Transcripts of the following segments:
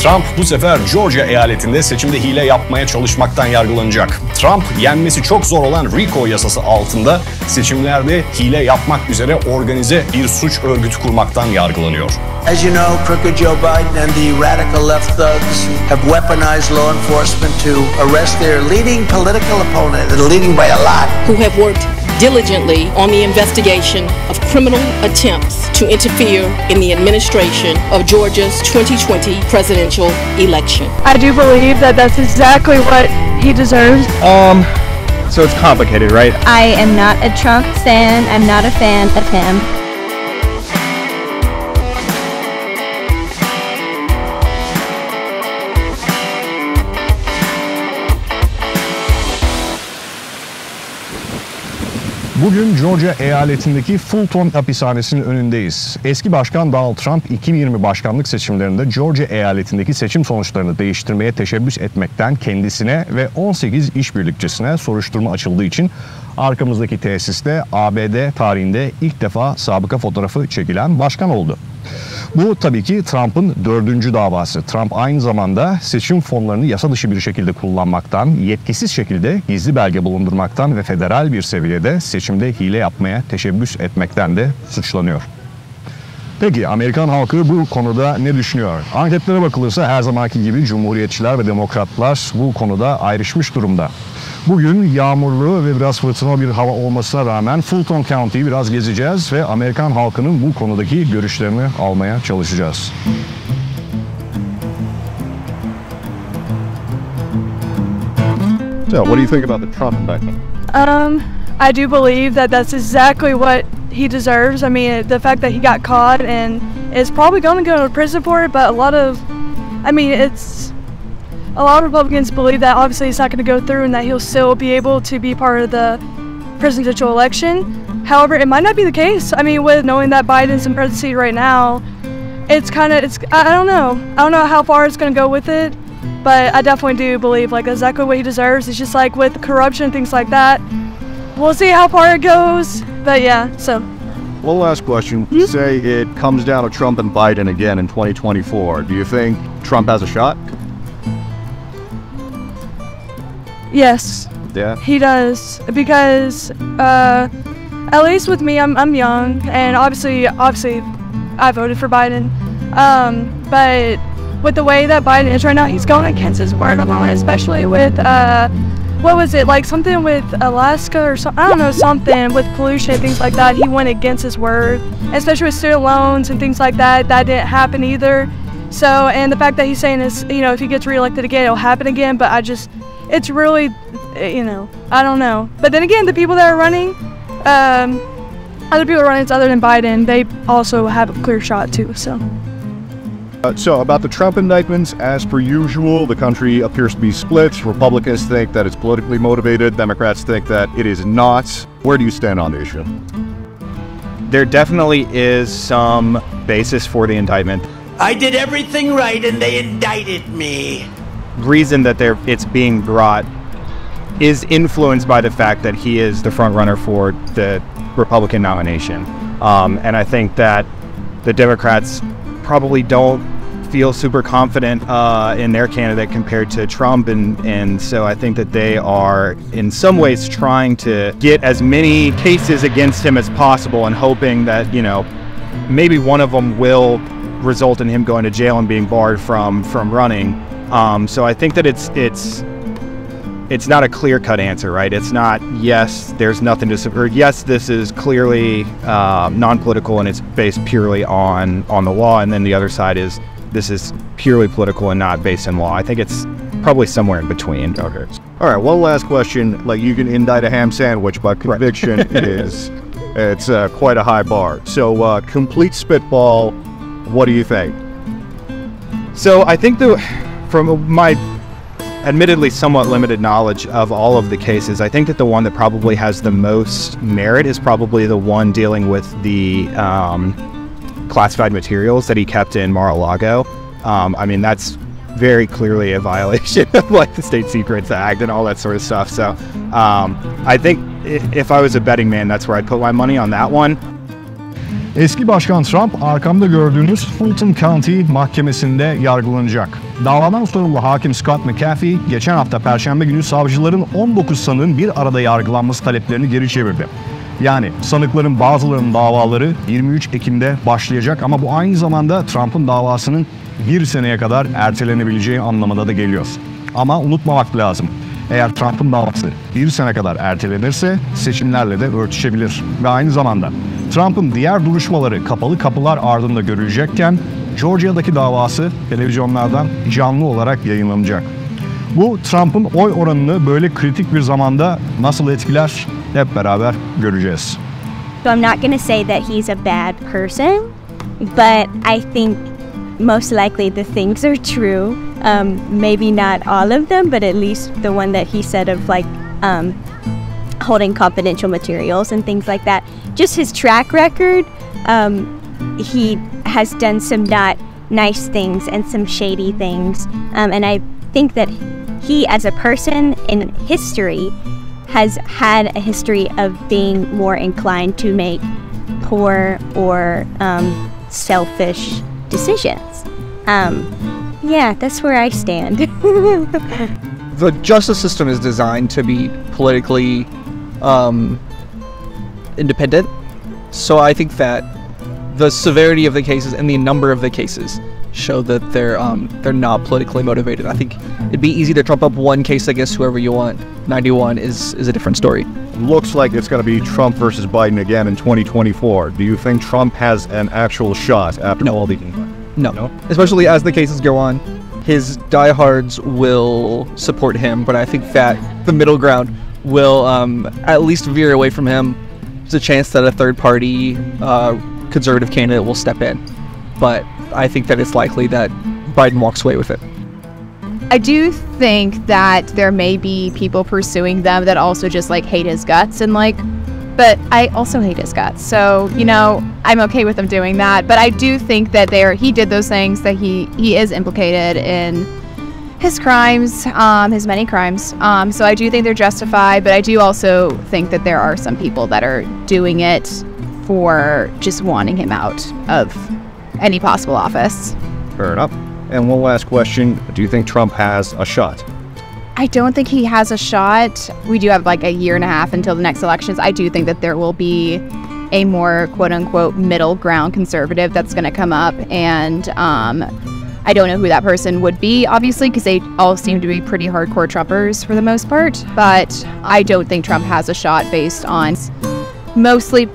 Trump bu sefer Georgia eyaletinde seçimde hile yapmaya çalışmaktan yargılanacak. Trump, yenmesi çok zor olan RICO yasası altında seçimlerde hile yapmak üzere organize bir suç örgütü kurmaktan yargılanıyor. As you know, crooked Joe Biden and the radical left thugs have weaponized law enforcement to arrest their leading political opponent, and leading by a lot. Who have worked diligently on the investigation of criminal attempts to interfere in the administration of Georgia's 2020 presidential election. I do believe that that's exactly what he deserves. So it's complicated, right? I am not a Trump fan. I'm not a fan of him. Bugün Georgia eyaletindeki Fulton hapishanesinin önündeyiz. Eski başkan Donald Trump 2020 başkanlık seçimlerinde Georgia eyaletindeki seçim sonuçlarını değiştirmeye teşebbüs etmekten kendisine ve 18 işbirlikçisine soruşturma açıldığı için arkamızdaki tesiste ABD tarihinde ilk defa sabıka fotoğrafı çekilen başkan oldu. Bu tabii ki Trump'ın 4. davası. Trump aynı zamanda seçim fonlarını yasa dışı bir şekilde kullanmaktan, yetkisiz şekilde gizli belge bulundurmaktan ve federal bir seviyede seçimde hile yapmaya teşebbüs etmekten de suçlanıyor. Peki Amerikan halkı bu konuda ne düşünüyor? Anketlere bakılırsa her zamanki gibi Cumhuriyetçiler ve Demokratlar bu konuda ayrışmış durumda. Bugün yağmurlu ve biraz fırtınalı bir hava olmasına rağmen Fulton County'yi biraz gezeceğiz ve Amerikan halkının bu konudaki görüşlerini almaya çalışacağız. So, what do you think about the Trump indictment? I do believe that that's exactly what he deserves. I mean, the fact that he got caught and is probably going to go to prison for it, but a lot of Republicans believe that obviously it's not going to go through and that he'll still be able to be part of the presidential election. However, it might not be the case. I mean, with knowing that Biden's in presidency right now, I don't know. I don't know how far it's going to go with it, but I definitely do believe like exactly what he deserves. It's just like with corruption and things like that. We'll see how far it goes, but yeah, so. One last question. Say it comes down to Trump and Biden again in 2024. Do you think Trump has a shot? Yes. Yeah. He does, because at least with me, I'm young, and obviously I voted for Biden. But with the way that Biden is right now, he's going against his word a lot, especially with what was it, like something with Alaska or something, I don't know, something with pollution, things like that. He went against his word, especially with student loans and things like that. That didn't happen either. So, and the fact that he's saying this, you know, if he gets reelected again, it'll happen again. But it's really, you know, I don't know. But then again, the people that are running, other people running other than Biden, they also have a clear shot too, so. So about the Trump indictments, as per usual, the country appears to be split. Republicans think that it's politically motivated. Democrats think that it is not. Where do you stand on the issue? There definitely is some basis for the indictment. I did everything right and they indicted me. Reason that it's being brought is influenced by the fact that he is the front runner for the Republican nomination. And I think that the Democrats probably don't feel super confident in their candidate compared to Trump, and so I think that they are in some ways trying to get as many cases against him as possible and hoping that, you know, maybe one of them will result in him going to jail and being barred from running. So I think that it's not a clear-cut answer, right? It's not, yes, there's nothing to support. Yes, this is clearly non-political and it's based purely on the law, and then the other side is this is purely political and not based in law. I think it's probably somewhere in between. Okay. All right, one last question. Like, you can indict a ham sandwich, but conviction it's quite a high bar. So complete spitball, what do you think? So I think from my admittedly somewhat limited knowledge of all of the cases, I think that the one that probably has the most merit is probably the one dealing with the classified materials that he kept in Mar-a-Lago. I mean, that's very clearly a violation of like the State Secrets Act and all that sort of stuff. So I think if I was a betting man, that's where I'd put my money on that one. Eski Başkan Trump arkamda gördüğünüz Fulton County Mahkemesi'nde yargılanacak. Davadan sorumlu hakim Scott McAfee, geçen hafta Perşembe günü savcıların 19 sanığın bir arada yargılanması taleplerini geri çevirdi. Yani sanıkların bazılarının davaları 23 Ekim'de başlayacak ama bu aynı zamanda Trump'ın davasının bir seneye kadar ertelenebileceği anlamına da geliyor. Ama unutmamak lazım. Eğer Trump'ın davası bir sene kadar ertelenirse seçimlerle de örtüşebilir. Ve aynı zamanda Trump'ın diğer duruşmaları kapalı kapılar ardında görülecekken Georgia'daki davası televizyonlardan canlı olarak yayınlanacak. Bu Trump'ın oy oranını böyle kritik bir zamanda nasıl etkiler hep beraber göreceğiz. So I'm not going to say that he's a bad person, but I think most likely the things are true. Maybe not all of them, but at least the one that he said of like holding confidential materials and things like that. Just his track record, he has done some not nice things and some shady things. And I think that he, as a person in history, has had a history of being more inclined to make poor or selfish decisions. Yeah, that's where I stand. The justice system is designed to be politically independent, so I think that the severity of the cases and the number of the cases show that they're not politically motivated. I think it'd be easy to trump up one case against whoever you want. 91 is a different story. Looks like it's going to be Trump versus Biden again in 2024. Do you think Trump has an actual shot after all the... No. Especially as the cases go on, his diehards will support him, but I think that the middle ground will at least veer away from him. There's a chance that a third-party conservative candidate will step in, but I think that it's likely that Biden walks away with it. I do think that there may be people pursuing them that also just like hate his guts and like, but I also hate his guts. So, you know, I'm okay with him doing that. But I do think that he did those things, that he is implicated in his crimes, his many crimes. So I do think they're justified, but I do also think that there are some people that are doing it for just wanting him out of any possible office. Fair enough. And one last question. Do you think Trump has a shot? I don't think he has a shot. We do have like a year and a half until the next elections. I do think that there will be a more quote-unquote middle ground conservative that's going to come up, and I don't know who that person would be, obviously, because they all seem to be pretty hardcore Trumpers for the most part, but I don't think Trump has a shot based on mostly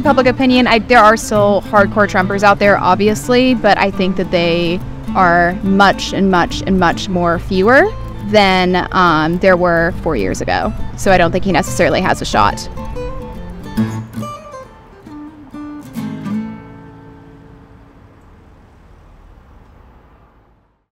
public opinion. There are still hardcore Trumpers out there, obviously, but I think that they are much more fewer than there were 4 years ago. So I don't think he necessarily has a shot.